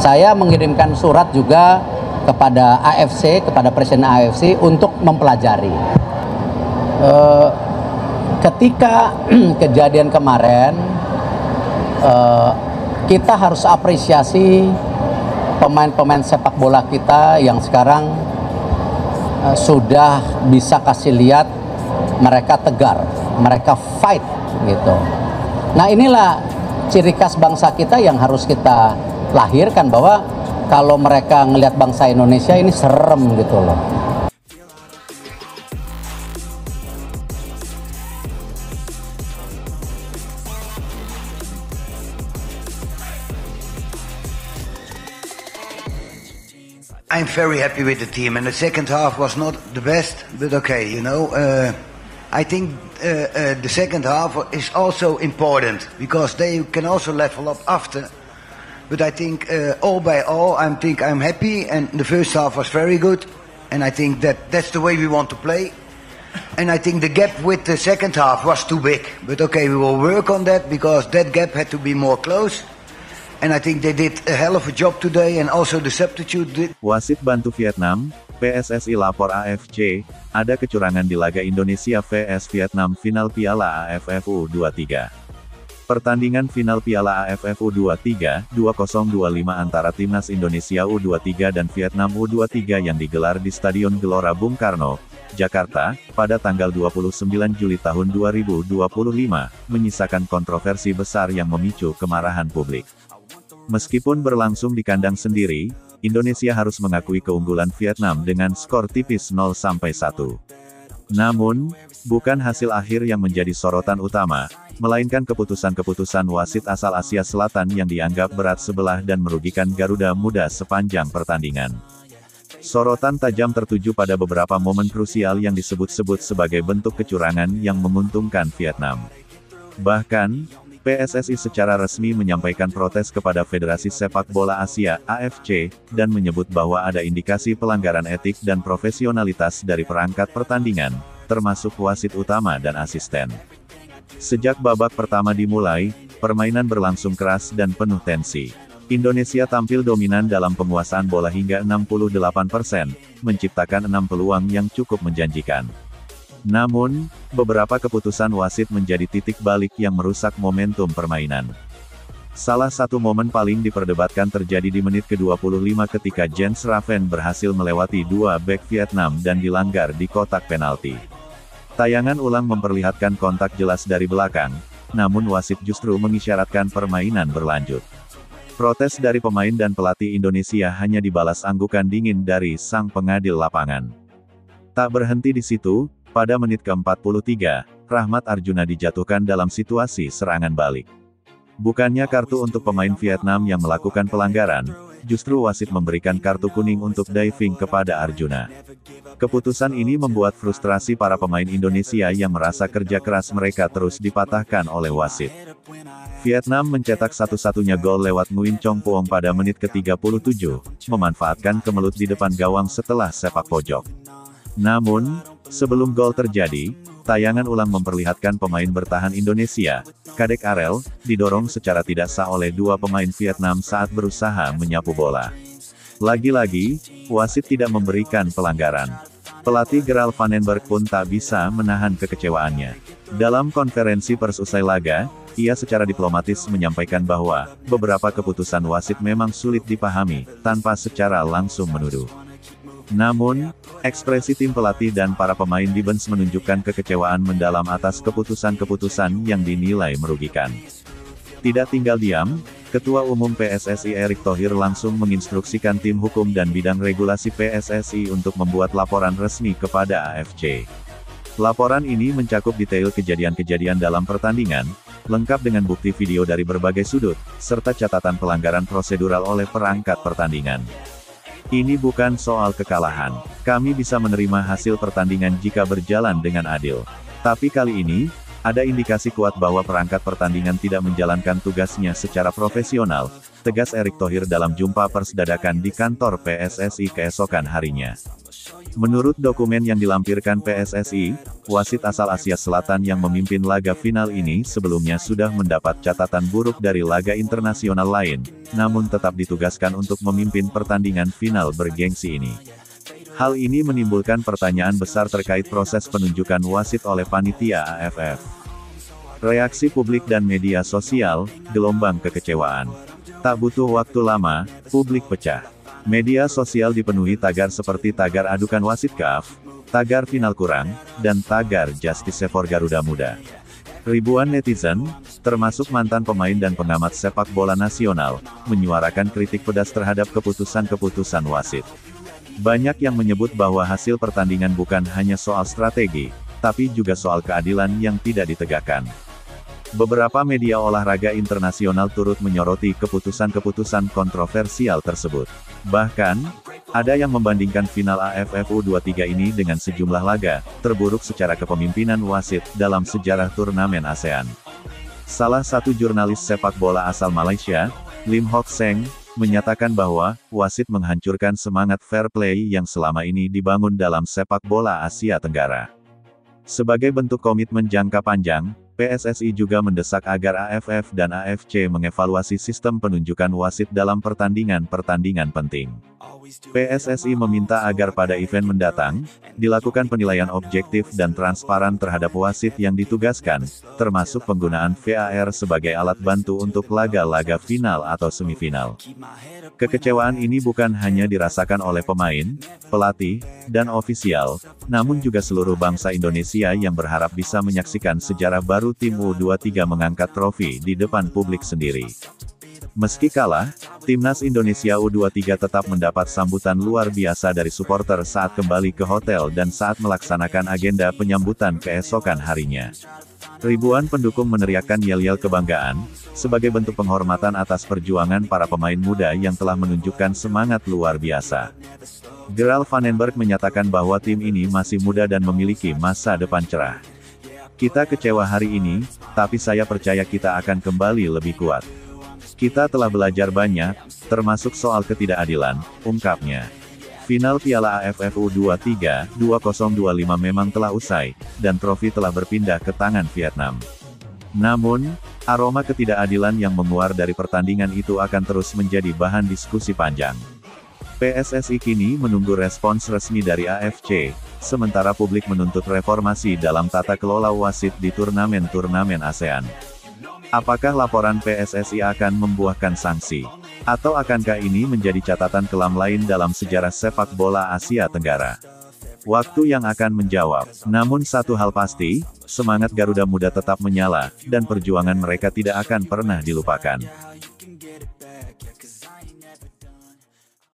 Saya mengirimkan surat juga kepada AFC, kepada Presiden AFC untuk mempelajari. Ketika kejadian kemarin, kita harus apresiasi pemain-pemain sepak bola kita yang sekarang sudah bisa kasih lihat mereka tegar, mereka fight gitu. Nah, inilah ciri khas bangsa kita yang harus kita lahirkan, bahwa kalau mereka ngelihat bangsa Indonesia ini serem gitu loh. I'm very happy with the team, and the second half was not the best, but okay, you know. I think the second half is also important because they can also level up after. But I think all by all, I'm happy, and the first half was very good, and I think that's the way we want to play. And I think the gap with the second half was too big, but okay, we will work on that because that gap had to be more close. And I think they did a hell of a job today, and also the substitute did. Wasit bantu Vietnam, PSSI lapor AFC, ada kecurangan di laga Indonesia vs Vietnam final Piala AFF U23. Pertandingan final Piala AFF U23 2025 antara Timnas Indonesia U23 dan Vietnam U23 yang digelar di Stadion Gelora Bung Karno, Jakarta, pada tanggal 29 Juli tahun 2025, menyisakan kontroversi besar yang memicu kemarahan publik. Meskipun berlangsung di kandang sendiri, Indonesia harus mengakui keunggulan Vietnam dengan skor tipis 0-1. Namun, bukan hasil akhir yang menjadi sorotan utama, melainkan keputusan-keputusan wasit asal Asia Selatan yang dianggap berat sebelah dan merugikan Garuda Muda sepanjang pertandingan. Sorotan tajam tertuju pada beberapa momen krusial yang disebut-sebut sebagai bentuk kecurangan yang menguntungkan Vietnam. Bahkan, PSSI secara resmi menyampaikan protes kepada Federasi Sepak Bola Asia (AFC) dan menyebut bahwa ada indikasi pelanggaran etik dan profesionalitas dari perangkat pertandingan, termasuk wasit utama dan asisten. Sejak babak pertama dimulai, permainan berlangsung keras dan penuh tensi. Indonesia tampil dominan dalam penguasaan bola hingga 68%, menciptakan 6 peluang yang cukup menjanjikan. Namun, beberapa keputusan wasit menjadi titik balik yang merusak momentum permainan. Salah satu momen paling diperdebatkan terjadi di menit ke-25 ketika Jens Raven berhasil melewati dua bek Vietnam dan dilanggar di kotak penalti. Tayangan ulang memperlihatkan kontak jelas dari belakang, namun wasit justru mengisyaratkan permainan berlanjut. Protes dari pemain dan pelatih Indonesia hanya dibalas anggukan dingin dari sang pengadil lapangan. Tak berhenti di situ, pada menit ke-43, Rahmat Arjuna dijatuhkan dalam situasi serangan balik. Bukannya kartu untuk pemain Vietnam yang melakukan pelanggaran, justru wasit memberikan kartu kuning untuk diving kepada Arjuna. Keputusan ini membuat frustrasi para pemain Indonesia yang merasa kerja keras mereka terus dipatahkan oleh wasit. Vietnam mencetak satu-satunya gol lewat Nguyen Chong Puong pada menit ke-37, memanfaatkan kemelut di depan gawang setelah sepak pojok. Namun, sebelum gol terjadi, tayangan ulang memperlihatkan pemain bertahan Indonesia, Kadek Arel, didorong secara tidak sah oleh dua pemain Vietnam saat berusaha menyapu bola. Lagi-lagi, wasit tidak memberikan pelanggaran. Pelatih Gerald Vandenberg pun tak bisa menahan kekecewaannya. Dalam konferensi pers usai laga, ia secara diplomatis menyampaikan bahwa beberapa keputusan wasit memang sulit dipahami, tanpa secara langsung menuduh. Namun, ekspresi tim pelatih dan para pemain di bench menunjukkan kekecewaan mendalam atas keputusan-keputusan yang dinilai merugikan. Tidak tinggal diam, Ketua Umum PSSI Erick Thohir langsung menginstruksikan tim hukum dan bidang regulasi PSSI untuk membuat laporan resmi kepada AFC. Laporan ini mencakup detail kejadian-kejadian dalam pertandingan, lengkap dengan bukti video dari berbagai sudut, serta catatan pelanggaran prosedural oleh perangkat pertandingan. Ini bukan soal kekalahan. Kami bisa menerima hasil pertandingan jika berjalan dengan adil. Tapi kali ini, ada indikasi kuat bahwa perangkat pertandingan tidak menjalankan tugasnya secara profesional, tegas Erick Thohir dalam jumpa pers dadakan di kantor PSSI keesokan harinya. Menurut dokumen yang dilampirkan PSSI, wasit asal Asia Selatan yang memimpin laga final ini sebelumnya sudah mendapat catatan buruk dari laga internasional lain, namun tetap ditugaskan untuk memimpin pertandingan final bergengsi ini. Hal ini menimbulkan pertanyaan besar terkait proses penunjukan wasit oleh panitia AFF. Reaksi publik dan media sosial, gelombang kekecewaan. Tak butuh waktu lama, publik pecah. Media sosial dipenuhi tagar seperti tagar adukan wasit CAF, tagar final kurang, dan tagar Justice for Garuda Muda. Ribuan netizen, termasuk mantan pemain dan pengamat sepak bola nasional, menyuarakan kritik pedas terhadap keputusan-keputusan wasit. Banyak yang menyebut bahwa hasil pertandingan bukan hanya soal strategi, tapi juga soal keadilan yang tidak ditegakkan. Beberapa media olahraga internasional turut menyoroti keputusan-keputusan kontroversial tersebut. Bahkan, ada yang membandingkan final AFF U23 ini dengan sejumlah laga terburuk secara kepemimpinan wasit dalam sejarah turnamen ASEAN. Salah satu jurnalis sepak bola asal Malaysia, Lim Hock Seng, menyatakan bahwa wasit menghancurkan semangat fair play yang selama ini dibangun dalam sepak bola Asia Tenggara. Sebagai bentuk komitmen jangka panjang, PSSI juga mendesak agar AFF dan AFC mengevaluasi sistem penunjukan wasit dalam pertandingan-pertandingan penting. PSSI meminta agar pada event mendatang, dilakukan penilaian objektif dan transparan terhadap wasit yang ditugaskan, termasuk penggunaan VAR sebagai alat bantu untuk laga-laga final atau semifinal. Kekecewaan ini bukan hanya dirasakan oleh pemain, pelatih, dan ofisial, namun juga seluruh bangsa Indonesia yang berharap bisa menyaksikan sejarah baru tim U23 mengangkat trofi di depan publik sendiri. Meski kalah, Timnas Indonesia U23 tetap mendapat sambutan luar biasa dari supporter saat kembali ke hotel dan saat melaksanakan agenda penyambutan keesokan harinya. Ribuan pendukung meneriakkan yel-yel kebanggaan, sebagai bentuk penghormatan atas perjuangan para pemain muda yang telah menunjukkan semangat luar biasa. Gerald Vandenberg menyatakan bahwa tim ini masih muda dan memiliki masa depan cerah. Kita kecewa hari ini, tapi saya percaya kita akan kembali lebih kuat. Kita telah belajar banyak, termasuk soal ketidakadilan, ungkapnya. Final Piala AFF U23 2025 memang telah usai, dan trofi telah berpindah ke tangan Vietnam. Namun, aroma ketidakadilan yang menguar dari pertandingan itu akan terus menjadi bahan diskusi panjang. PSSI kini menunggu respons resmi dari AFC, sementara publik menuntut reformasi dalam tata kelola wasit di turnamen-turnamen ASEAN. Apakah laporan PSSI akan membuahkan sanksi? Atau akankah ini menjadi catatan kelam lain dalam sejarah sepak bola Asia Tenggara? Waktu yang akan menjawab. Namun satu hal pasti, semangat Garuda Muda tetap menyala, dan perjuangan mereka tidak akan pernah dilupakan.